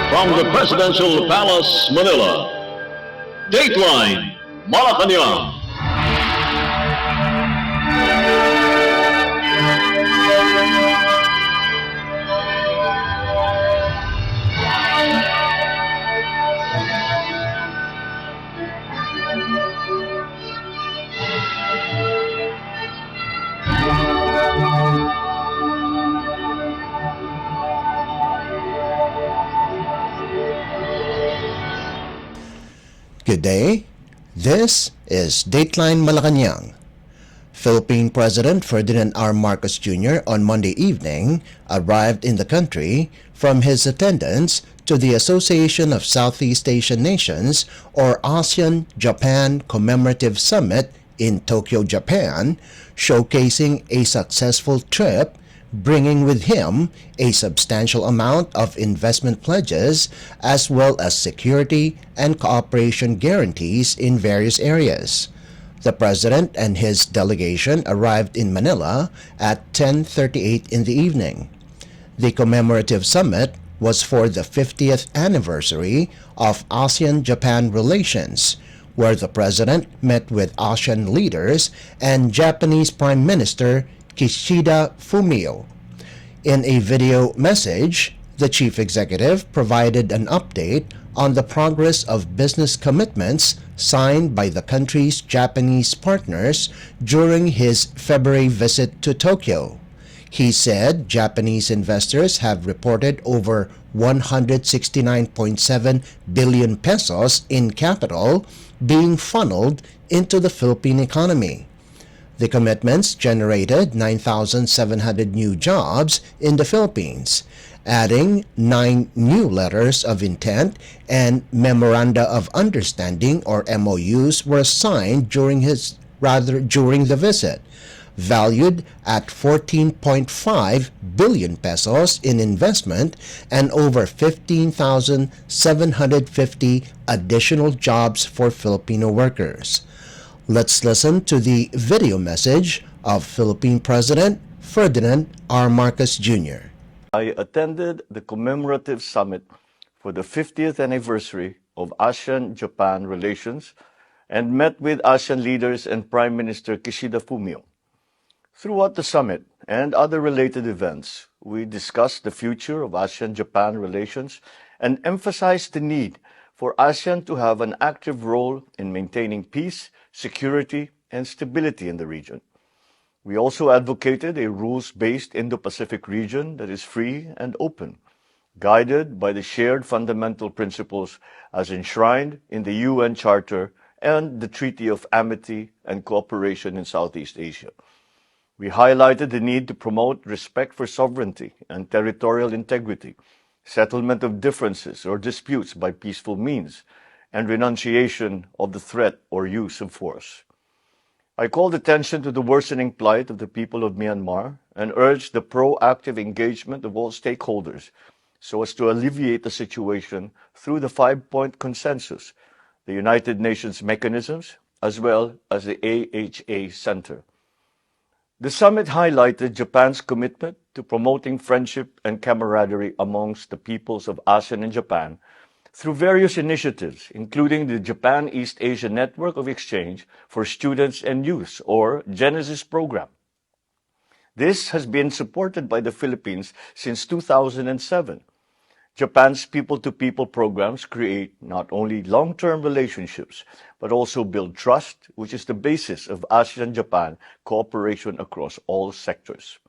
From the Presidential Palace, Manila, Dateline Malacañang. Good day. This is Dateline Malacañang. Philippine President Ferdinand R. Marcos Jr. on Monday evening arrived in the country from his attendance to the Association of Southeast Asian Nations or ASEAN-Japan Commemorative Summit in Tokyo, Japan, showcasing a successful trip, bringing with him a substantial amount of investment pledges as well as security and cooperation guarantees in various areas. The President and his delegation arrived in Manila at 10:38 in the evening. The commemorative summit was for the 50th anniversary of ASEAN-Japan relations, where the President met with ASEAN leaders and Japanese Prime Minister Kishida Fumio. In a video message, the chief executive provided an update on the progress of business commitments signed by the country's Japanese partners during his February visit to Tokyo. He said Japanese investors have reported over 169.7 billion pesos in capital being funneled into the Philippine economy. The commitments generated 9,700 new jobs in the Philippines, adding 9 new letters of intent and memoranda of understanding or MOUs were signed during the visit, valued at 14.5 billion pesos in investment and over 15,750 additional jobs for Filipino workers. Let's listen to the video message of Philippine President Ferdinand R. Marcos Jr. I attended the commemorative summit for the 50th anniversary of ASEAN-Japan relations and met with ASEAN leaders and Prime Minister Kishida Fumio. Throughout the summit and other related events, we discussed the future of ASEAN-Japan relations and emphasized the need for ASEAN to have an active role in maintaining peace, security, and stability in the region. We also advocated a rules-based Indo-Pacific region that is free and open, guided by the shared fundamental principles as enshrined in the UN Charter and the Treaty of Amity and Cooperation in Southeast Asia. We highlighted the need to promote respect for sovereignty and territorial integrity, settlement of differences or disputes by peaceful means, and renunciation of the threat or use of force. I called attention to the worsening plight of the people of Myanmar and urged the proactive engagement of all stakeholders so as to alleviate the situation through the 5-point consensus, the United Nations mechanisms, as well as the AHA Center. The summit highlighted Japan's commitment to promoting friendship and camaraderie amongst the peoples of ASEAN and Japan through various initiatives, including the Japan East Asia Network of Exchange for Students and Youth, or Genesis program. This has been supported by the Philippines since 2007. Japan's people-to-people programs create not only long-term relationships, but also build trust, which is the basis of ASEAN-Japan cooperation across all sectors.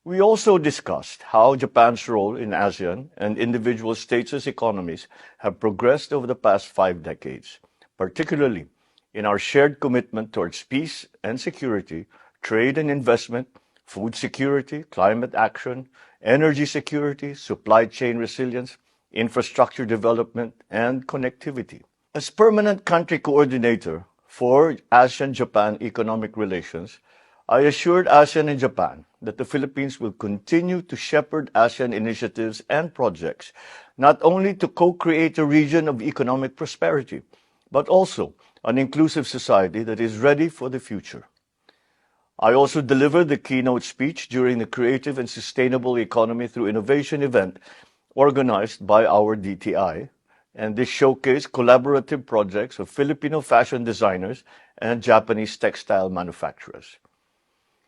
We also discussed how Japan's role in ASEAN and individual states' economies have progressed over the past 5 decades, particularly in our shared commitment towards peace and security, trade and investment, food security, climate action, energy security, supply chain resilience, infrastructure development, and connectivity. As permanent country coordinator for ASEAN-Japan economic relations, I assured ASEAN and Japan that the Philippines will continue to shepherd ASEAN initiatives and projects, not only to co-create a region of economic prosperity, but also an inclusive society that is ready for the future. I also delivered the keynote speech during the Creative and Sustainable Economy Through Innovation event organized by our DTI, and this showcased collaborative projects of Filipino fashion designers and Japanese textile manufacturers.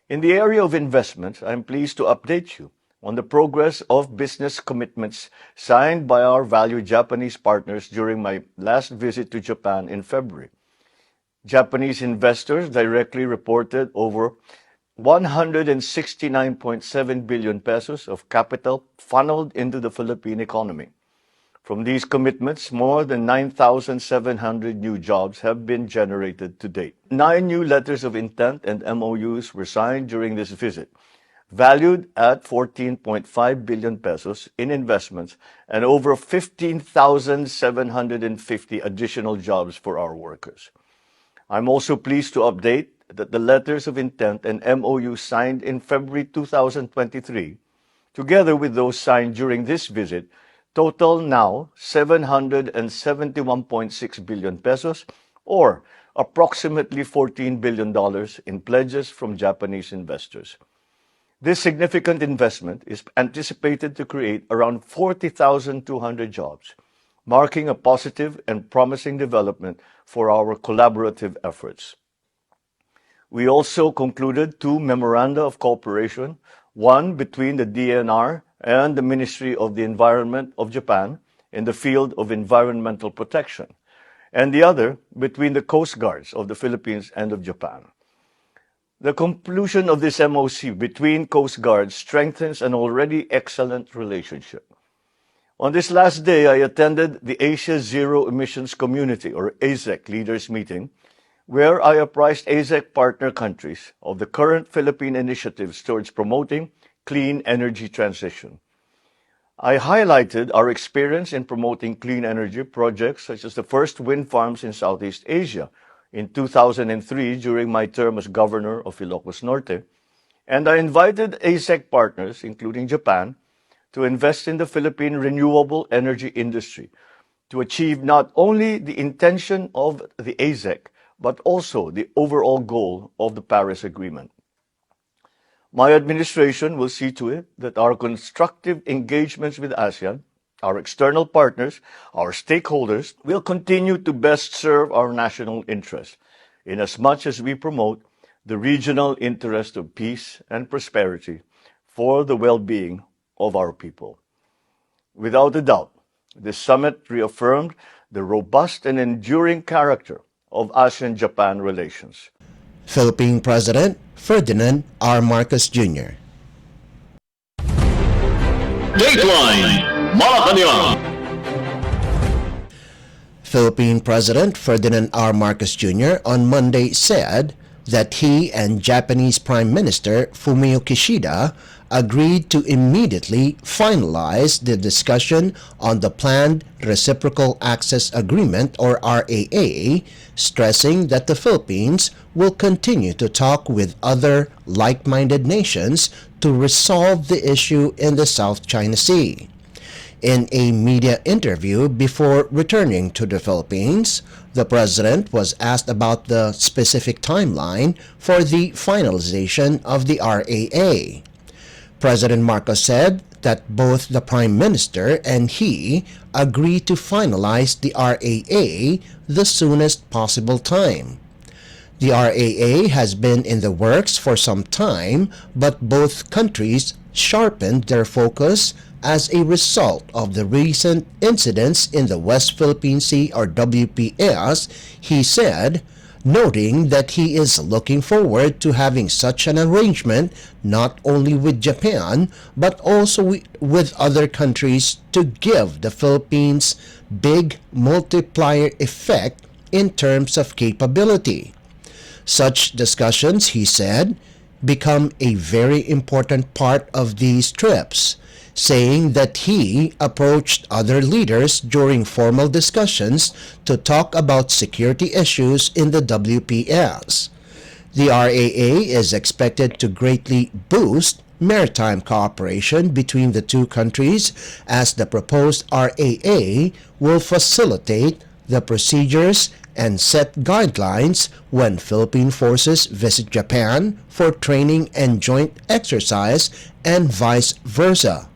In the area of investments, I'm pleased to update you on the progress of business commitments signed by our valued Japanese partners during my last visit to Japan in February. Japanese investors directly reported over 169.7 billion pesos of capital funneled into the Philippine economy. From these commitments, more than 9,700 new jobs have been generated to date. 9 new letters of intent and MOUs were signed during this visit, valued at 14.5 billion pesos in investments and over 15,750 additional jobs for our workers. I'm also pleased to update that the letters of intent and MOU signed in February 2023, together with those signed during this visit, total now 771.6 billion pesos, or approximately $14 billion in pledges from Japanese investors. This significant investment is anticipated to create around 40,200 jobs, marking a positive and promising development for our collaborative efforts. We also concluded 2 memoranda of cooperation, one between the DNR and the Ministry of the Environment of Japan in the field of environmental protection, and the other between the Coast Guards of the Philippines and of Japan. The conclusion of this MOC between Coast Guards strengthens an already excellent relationship. On this last day, I attended the Asia Zero Emissions Community, or AZEC, leaders meeting, where I apprised AZEC partner countries of the current Philippine initiatives towards promoting clean energy transition. I highlighted our experience in promoting clean energy projects such as the first wind farms in Southeast Asia in 2003 during my term as governor of Ilocos Norte, and I invited ASEC partners, including Japan, to invest in the Philippine renewable energy industry to achieve not only the intention of the ASEC, but also the overall goal of the Paris Agreement. My administration will see to it that our constructive engagements with ASEAN, our external partners, our stakeholders, will continue to best serve our national interests, inasmuch as we promote the regional interest of peace and prosperity for the well-being of our people. Without a doubt, this summit reaffirmed the robust and enduring character of ASEAN-Japan relations. Philippine President Ferdinand R. Marcos Jr. Dateline Malacañang. Philippine President Ferdinand R. Marcos Jr. on Monday said that he and Japanese Prime Minister Fumio Kishida agreed to immediately finalize the discussion on the planned Reciprocal Access Agreement, or RAA, stressing that the Philippines will continue to talk with other like-minded nations to resolve the issue in the South China Sea. In a media interview before returning to the Philippines, the president was asked about the specific timeline for the finalization of the RAA. President Marcos said that both the Prime Minister and he agreed to finalize the RAA the soonest possible time. The RAA has been in the works for some time, but both countries sharpened their focus as a result of the recent incidents in the West Philippine Sea, or WPS, he said, noting that he is looking forward to having such an arrangement not only with Japan but also with other countries to give the Philippines big multiplier effect in terms of capability. Such discussions, he said, become a very important part of these trips, saying that he approached other leaders during formal discussions to talk about security issues in the WPS. The RAA is expected to greatly boost maritime cooperation between the two countries, as the proposed RAA will facilitate the procedures and set guidelines when Philippine forces visit Japan for training and joint exercise, and vice versa.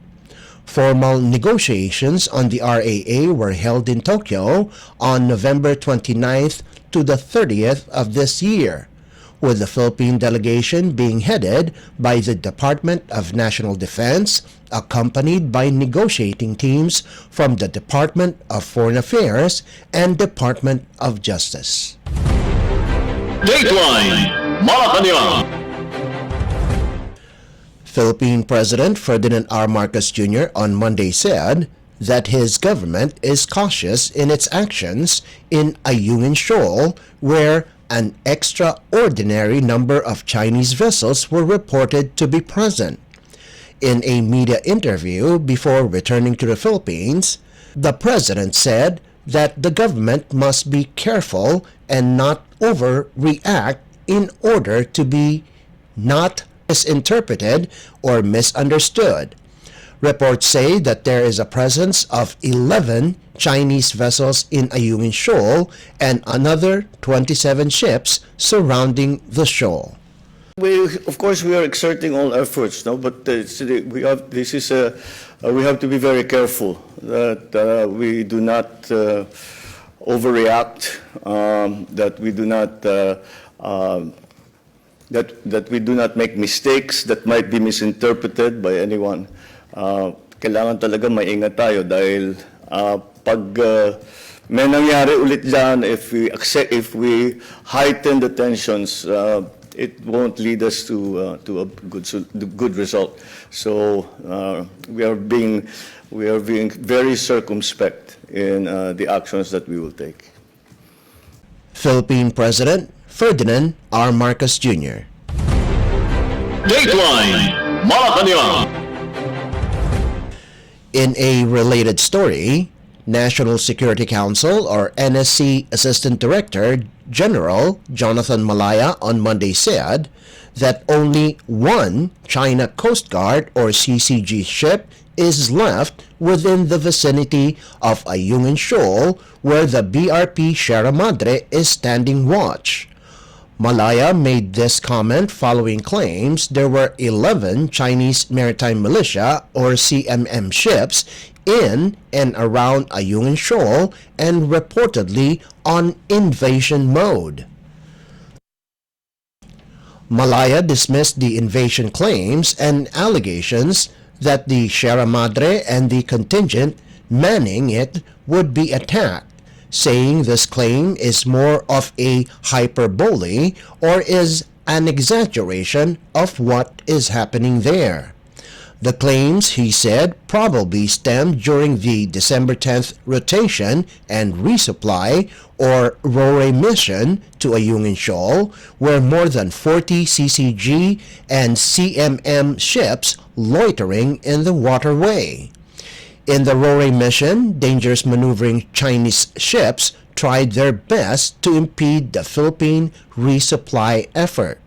Formal negotiations on the RAA were held in Tokyo on November 29th to the 30th of this year, with the Philippine delegation being headed by the Department of National Defense, accompanied by negotiating teams from the Department of Foreign Affairs and Department of Justice. Dateline Malacañang. Philippine President Ferdinand R. Marcos Jr. on Monday said that his government is cautious in its actions in Ayungin Shoal, where an extraordinary number of Chinese vessels were reported to be present. In a media interview before returning to the Philippines, the president said that the government must be careful and not overreact in order to be not misinterpreted or misunderstood. Reports say that there is a presence of 11 Chinese vessels in Ayungin Shoal and another 27 ships surrounding the shoal. Of course, we are exerting all efforts, no. But we have we have to be very careful that we do not overreact, that we do not that we do not make mistakes that might be misinterpreted by anyone. Kailangan talaga maingat tayo dahil pag may nangyari ulit dyan, if we heighten the tensions, it won't lead us to a good result. So we are being very circumspect in the actions that we will take. Philippine President Ferdinand R. Marcos Jr. Dateline Malacañang. In a related story, National Security Council or NSC Assistant Director General Jonathan Malaya on Monday said that only one China Coast Guard or CCG ship is left within the vicinity of Ayungin Shoal, where the BRP Sierra Madre is standing watch. Malaya made this comment following claims there were 11 Chinese Maritime Militia or CMM ships in and around Ayungin Shoal and reportedly on invasion mode. Malaya dismissed the invasion claims and allegations that the Sierra Madre and the contingent manning it would be attacked, saying this claim is more of a hyperbole or is an exaggeration of what is happening there. The claims, he said, probably stemmed during the December 10th rotation and resupply or RORE mission to Ayungin Shoal, where more than 40 CCG and CMM ships loitering in the waterway. In the RORE mission, dangerous maneuvering Chinese ships tried their best to impede the Philippine resupply effort.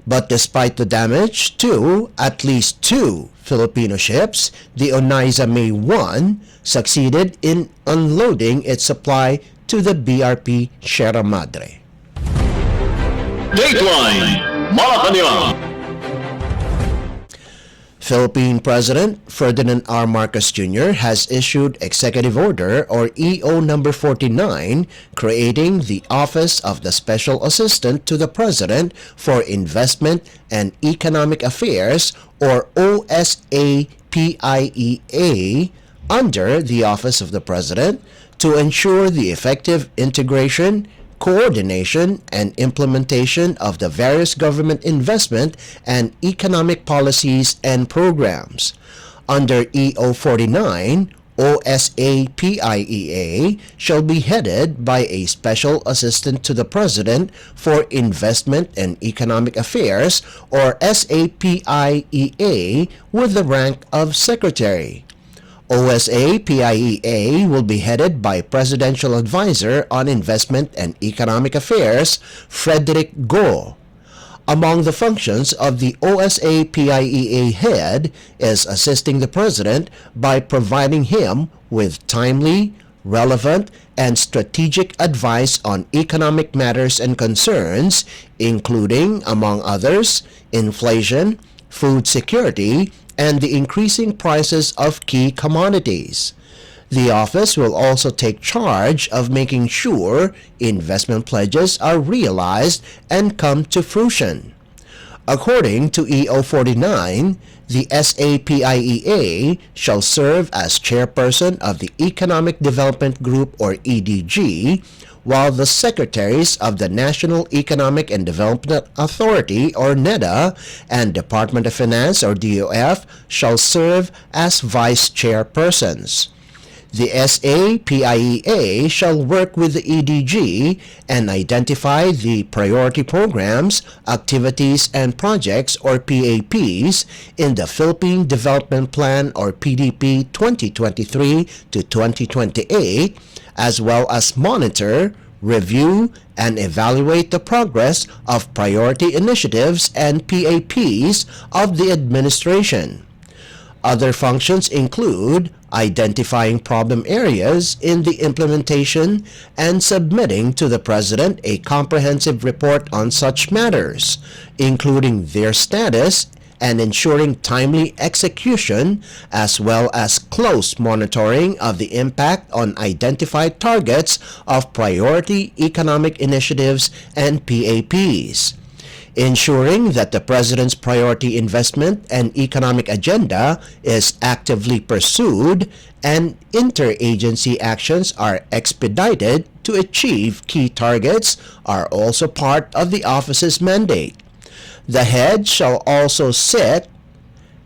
But despite the damage to at least two Filipino ships, the Oneida May 1 succeeded in unloading its supply to the BRP Sierra Madre. Dateline Malacañang. Philippine President Ferdinand R. Marcos Jr. has issued Executive Order or EO number 49 creating the Office of the Special Assistant to the President for Investment and Economic Affairs or OSAPIEA under the Office of the President to ensure the effective integration, coordination, and implementation of the various government investment and economic policies and programs. Under EO 49, OSAPIEA shall be headed by a Special Assistant to the President for Investment and Economic Affairs or SAPIEA with the rank of Secretary. OSAPIEA will be headed by Presidential Advisor on Investment and Economic Affairs, Frederick Go. Among the functions of the OSAPIEA head is assisting the President by providing him with timely, relevant, and strategic advice on economic matters and concerns, including, among others, inflation, food security, and the increasing prices of key commodities. The office will also take charge of making sure investment pledges are realized and come to fruition. According to EO49, the SAPIEA shall serve as chairperson of the Economic Development Group or EDG, while the secretaries of the National Economic and Development Authority or NEDA and Department of Finance or DOF shall serve as vice chairpersons. The SAPIEA shall work with the EDG and identify the priority programs, activities, and projects or PAPs in the Philippine Development Plan or PDP 2023 to 2028, as well as monitor, review, and evaluate the progress of priority initiatives and PAPs of the administration. Other functions include identifying problem areas in the implementation and submitting to the President a comprehensive report on such matters, including their status and ensuring timely execution, as well as close monitoring of the impact on identified targets of priority economic initiatives and PAPs. Ensuring that the President's priority investment and economic agenda is actively pursued and interagency actions are expedited to achieve key targets are also part of the office's mandate. The head shall also sit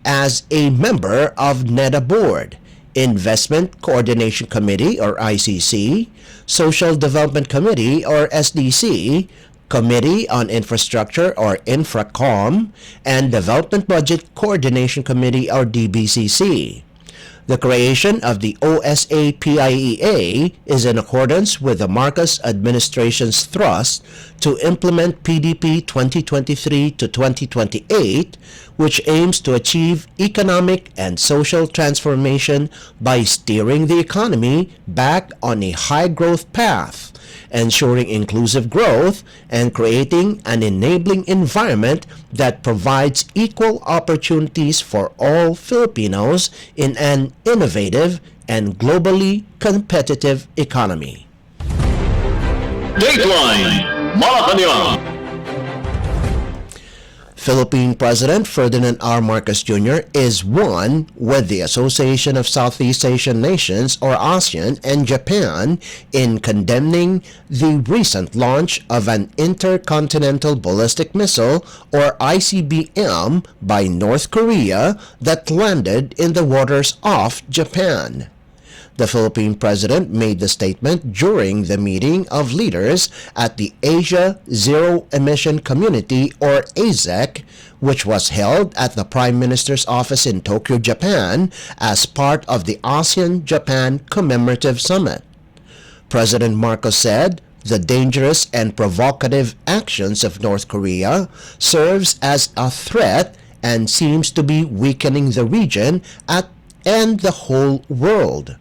as a member of NEDA Board, Investment Coordination Committee or ICC, Social Development Committee or SDC, Committee on Infrastructure or Infracom, and Development Budget Coordination Committee or DBCC. The creation of the OSAPIEA is in accordance with the Marcos administration's thrust to implement PDP 2023 to 2028, which aims to achieve economic and social transformation by steering the economy back on a high-growth path, ensuring inclusive growth, and creating an enabling environment that provides equal opportunities for all Filipinos in an innovative and globally competitive economy. Dateline Malacañang. Philippine President Ferdinand R. Marcos Jr. is one with the Association of Southeast Asian Nations or ASEAN and Japan in condemning the recent launch of an intercontinental ballistic missile or ICBM by North Korea that landed in the waters off Japan. The Philippine President made the statement during the meeting of leaders at the Asia Zero Emission Community or AZEC, which was held at the Prime Minister's office in Tokyo, Japan, as part of the ASEAN-Japan Commemorative Summit. President Marcos said, "The dangerous and provocative actions of North Korea serves as a threat and seems to be weakening the region and the whole world."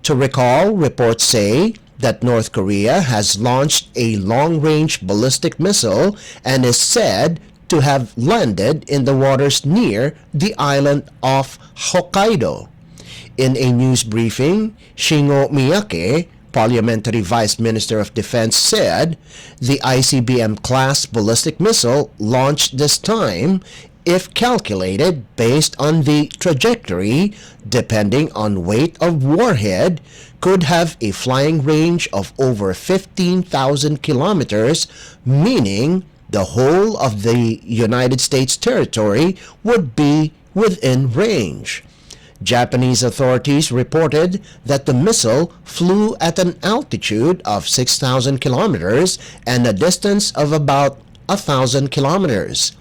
To recall, reports say that North Korea has launched a long-range ballistic missile and is said to have landed in the waters near the island of Hokkaido. In a news briefing, Shingo Miyake, Parliamentary Vice Minister of Defense, said the ICBM-class ballistic missile launched this time, if calculated based on the trajectory, depending on weight of warhead, could have a flying range of over 15,000 kilometers, meaning the whole of the United States territory would be within range. Japanese authorities reported that the missile flew at an altitude of 6,000 kilometers and a distance of about 1,000 kilometers.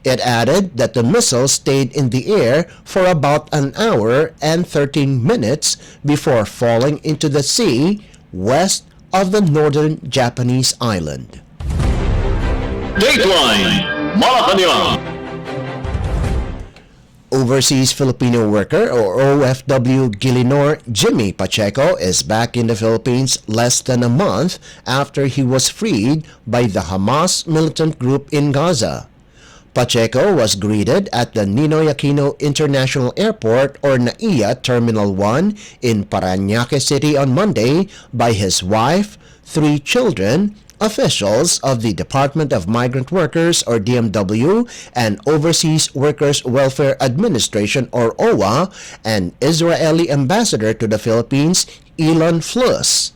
It added that the missile stayed in the air for about an hour and 13 minutes before falling into the sea west of the northern Japanese island. Dateline Malacañang. Overseas Filipino worker or OFW Gilinor Jimmy Pacheco is back in the Philippines less than a month after he was freed by the Hamas militant group in Gaza. Pacheco was greeted at the Ninoy Aquino International Airport or NAIA Terminal 1 in Parañaque City on Monday by his wife, 3 children, officials of the Department of Migrant Workers or DMW and Overseas Workers Welfare Administration or OWA, and Israeli ambassador to the Philippines, Elon Flus.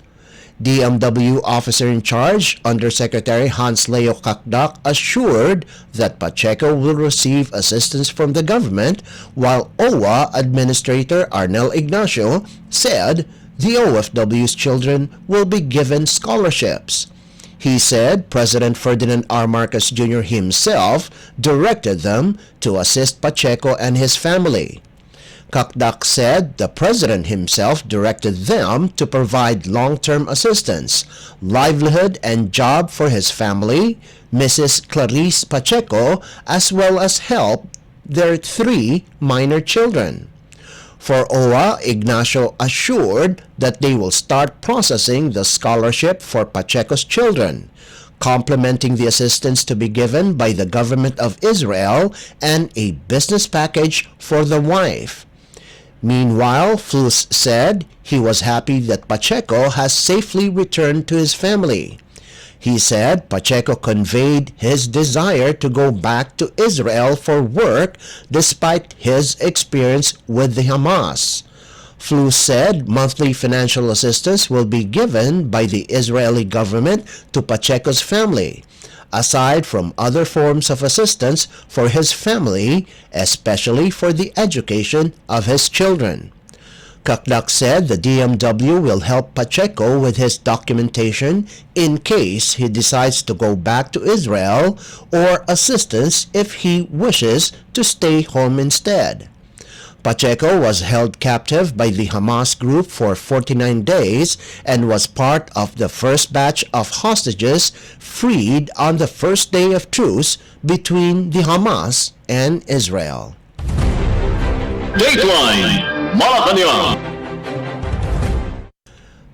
DMW officer in charge, Undersecretary Hans Leo Kakdak, assured that Pacheco will receive assistance from the government, while OWA Administrator Arnel Ignacio said the OFW's children will be given scholarships. He said President Ferdinand R. Marcos Jr. himself directed them to assist Pacheco and his family. Kakdak said the president himself directed them to provide long-term assistance, livelihood, and job for his family, Mrs. Clarice Pacheco, as well as help their 3 minor children. For OWA, Ignacio assured that they will start processing the scholarship for Pacheco's children, complementing the assistance to be given by the government of Israel and a business package for the wife. Meanwhile, Flus said he was happy that Pacheco has safely returned to his family. He said Pacheco conveyed his desire to go back to Israel for work despite his experience with the Hamas. Flus said monthly financial assistance will be given by the Israeli government to Pacheco's family, aside from other forms of assistance for his family, especially for the education of his children. Kakdak said the DMW will help Pacheco with his documentation in case he decides to go back to Israel, or assistance if he wishes to stay home instead. Pacheco was held captive by the Hamas group for 49 days and was part of the first batch of hostages freed on the first day of truce between the Hamas and Israel. Dateline Malacañang.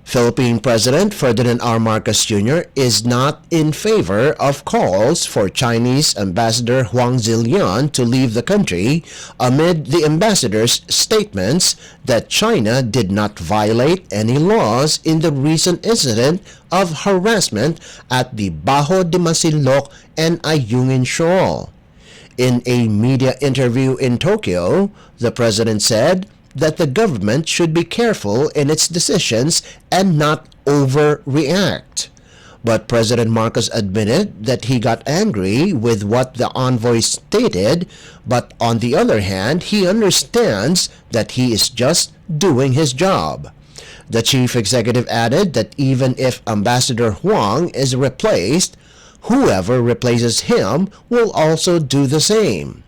Philippine President Ferdinand R. Marcos Jr. is not in favor of calls for Chinese Ambassador Huang Zilian to leave the country amid the ambassador's statements that China did not violate any laws in the recent incident of harassment at the Bajo de Masinloc and Ayungin Shoal. In a media interview in Tokyo, the president said that the government should be careful in its decisions and not overreact. But President Marcos admitted that he got angry with what the envoy stated, but on the other hand, he understands that he is just doing his job. The chief executive added that even if Ambassador Huang is replaced, whoever replaces him will also do the same.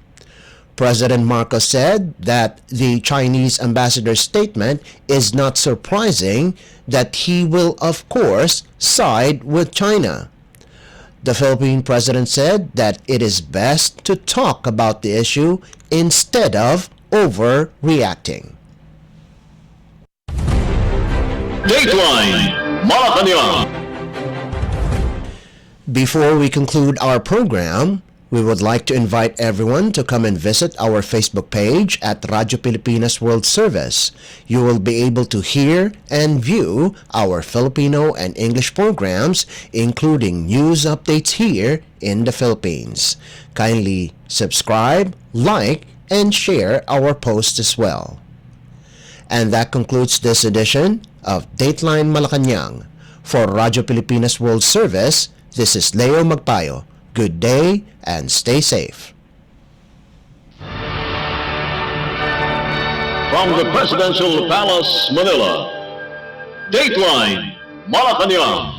President Marcos said that the Chinese ambassador's statement is not surprising, that he will of course side with China. The Philippine president said that it is best to talk about the issue instead of overreacting. Dateline Malacañang. Before we conclude our program, we would like to invite everyone to come and visit our Facebook page at Radyo Pilipinas World Service. You will be able to hear and view our Filipino and English programs, including news updates here in the Philippines. Kindly subscribe, like, and share our posts as well. And that concludes this edition of Dateline Malacañang. For Radyo Pilipinas World Service, this is Leo Magpayo. Good day and stay safe. From the Presidential Palace, Manila, Dateline Malacañang.